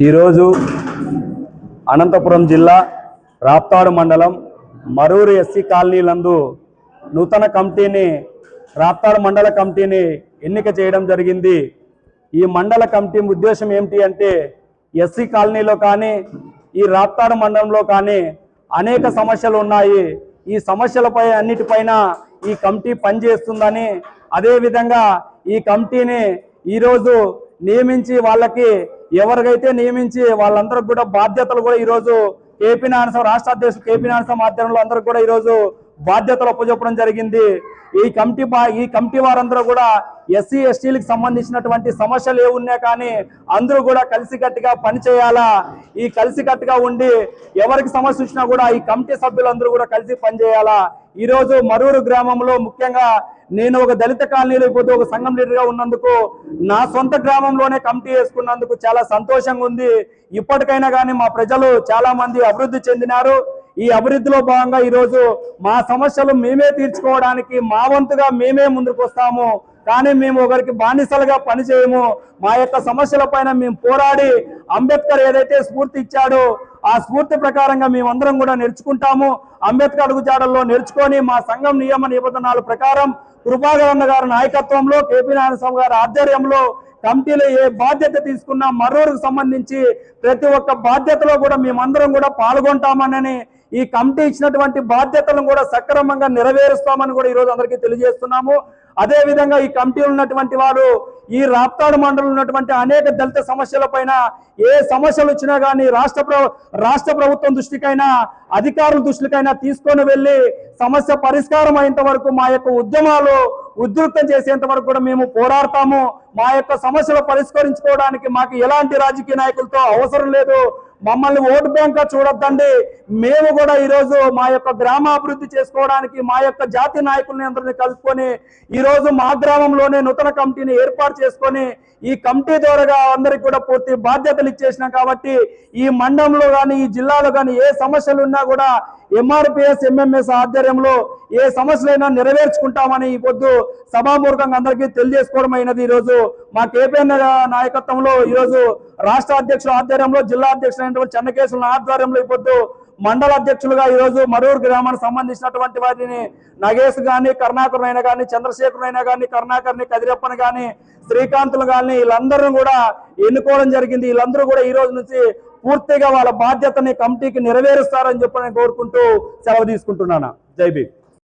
ఈరోజు అనంతపురం జిల్లా రాప్తాడు మండలం మరూరు ఎస్సీ కాలనీలందు నూతన కమిటీని రాప్తాడు మండల కమిటీని ఎన్నిక చేయడం జరిగింది। ఈ మండల కమిటీ ఉద్దేశం ఏమిటి అంటే ఎస్సీ కాలనీలో కానీ ఈ రాప్తాడు మండలంలో కానీ అనేక సమస్యలు ఉన్నాయి। ఈ సమస్యలపై అన్నిటిపైన ఈ కమిటీ పనిచేస్తుందని, అదే విధంగా ఈ కమిటీని ఈరోజు నియమించి వాళ్ళకి ఎవరికైతే నియమించి వాళ్ళందరికీ కూడా బాధ్యతలు కూడా ఈరోజు కేపీ నారాయణ రాష్ట్ర అధ్యక్షుడు కేపీ నారాయణ ఆధ్వర్యంలో అందరూ కూడా ఈరోజు బాధ్యతలు అప్పచెప్పడం జరిగింది। ఈ కమిటీ వారందరూ కూడా ఎస్సీ ఎస్టీలకు సంబంధించినటువంటి సమస్యలు ఏ ఉన్నా కానీ అందరూ కూడా కలిసికట్టుగా పనిచేయాలా। ఈ కలిసికట్టుగా ఉండి ఎవరికి సమస్య వచ్చినా కూడా ఈ కమిటీ సభ్యులందరూ కూడా కలిసి పనిచేయాలా। ఈరోజు మరూరు గ్రామంలో ముఖ్యంగా నేను ఒక దళిత కాలనీలో ఇప్పుడు ఒక సంఘం లీడర్గా ఉన్నందుకు నా సొంత గ్రామంలోనే కమిటీ వేసుకున్నందుకు చాలా సంతోషంగా ఉంది। ఇప్పటికైనా కానీ మా ప్రజలు చాలా మంది అభివృద్ధి చెందినారు। ఈ అభివృద్ధిలో భాగంగా ఈరోజు మా సమస్యలు మేమే తీర్చుకోవడానికి మా వంతుగా మేమే ముందుకు వస్తాము, కానీ మేము ఒకరికి బానిసలుగా పనిచేయము। మా యొక్క సమస్యల పైన మేము పోరాడి అంబేద్కర్ ఏదైతే స్ఫూర్తి ఇచ్చాడో ఆ స్ఫూర్తి ప్రకారంగా మేమందరం కూడా నేర్చుకుంటాము। అంబేద్కర్ అడుగుజాడల్లో నేర్చుకొని మా సంఘం నియమ నిబంధనల ప్రకారం కృపాకరణ గారి నాయకత్వంలో కేపీ నారాయణ గారి ఆధ్వర్యంలో కమిటీలో ఏ బాధ్యత తీసుకున్నా మరూరుకు సంబంధించి ప్రతి ఒక్క బాధ్యతలో కూడా మేమందరం కూడా పాల్గొంటామని, ఈ కమిటీ ఇచ్చినటువంటి బాధ్యతలను కూడా సక్రమంగా నెరవేరుస్తామని కూడా ఈరోజు అందరికీ తెలియజేస్తున్నాము। అదే విధంగా ఈ కమిటీలో ఉన్నటువంటి వారు ఈ రాప్తాడు మండలంలో ఉన్నటువంటి అనేక దళిత సమస్యల పైన ఏ సమస్యలు వచ్చినా కానీ రాష్ట్ర ప్రభుత్వం దృష్టికైనా అధికారుల దృష్టికైనా తీసుకొని వెళ్ళి సమస్య పరిష్కారం అయ్యేంత వరకు మా యొక్క ఉద్యమాలు ఉధృతం చేసేంత వరకు కూడా మేము పోరాడతాము। మా యొక్క సమస్యలు పరిష్కరించుకోవడానికి మాకు ఎలాంటి రాజకీయ నాయకులతో అవసరం లేదు, మమ్మల్ని ఓటు బ్యాంక్ చూడొద్దండి। మేము కూడా ఈరోజు మా యొక్క గ్రామాభివృద్ధి చేసుకోవడానికి మా యొక్క జాతీయ నాయకుల్ని అందరినీ కలుపుకొని ఈరోజు మా గ్రామంలోనే నూతన కమిటీని ఏర్పాటు చేసుకొని ఈ కమిటీ ద్వారా అందరికి కూడా పూర్తి బాధ్యతలు ఇచ్చేసినాం కాబట్టి ఈ మండలంలో కానీ ఈ జిల్లాలో కానీ ఏ సమస్యలు ఉన్నా కూడా ఎంఆర్పిఎస్ ఎంఎంఎస్ ఆధ్వర్యంలో ఏ సమస్యలైనా నెరవేర్చుకుంటామని ఈ పొద్దు సభామూర్ఖంగా అందరికీ తెలియజేసుకోవడం అయినది। ఈరోజు మా కేపీ నాయకత్వంలో ఈరోజు రాష్ట్ర అధ్యక్షుల ఆధ్వర్యంలో జిల్లా అధ్యక్షులైనటువంటి చెన్నకేశ్వర ఆధ్వర్యంలో ఈ పొద్దు మండల అధ్యక్షులుగా ఈరోజు మరూరు గ్రామానికి సంబంధించినటువంటి వాటిని నగేష్ కానీ కరుణాకర్ కానీ చంద్రశేఖర్ కానీ కరుణాకర్ని కదిరప్పని కానీ శ్రీకాంతులు కానీ వీళ్ళందరూ కూడా ఎన్నుకోవడం జరిగింది। వీళ్ళందరూ కూడా ఈ రోజు నుంచి పూర్తిగా వాళ్ళ బాధ్యతని కమిటీకి నెరవేరుస్తారని చెప్పి నేను కోరుకుంటూ సెలవు తీసుకుంటున్నాను। జై భీమ్।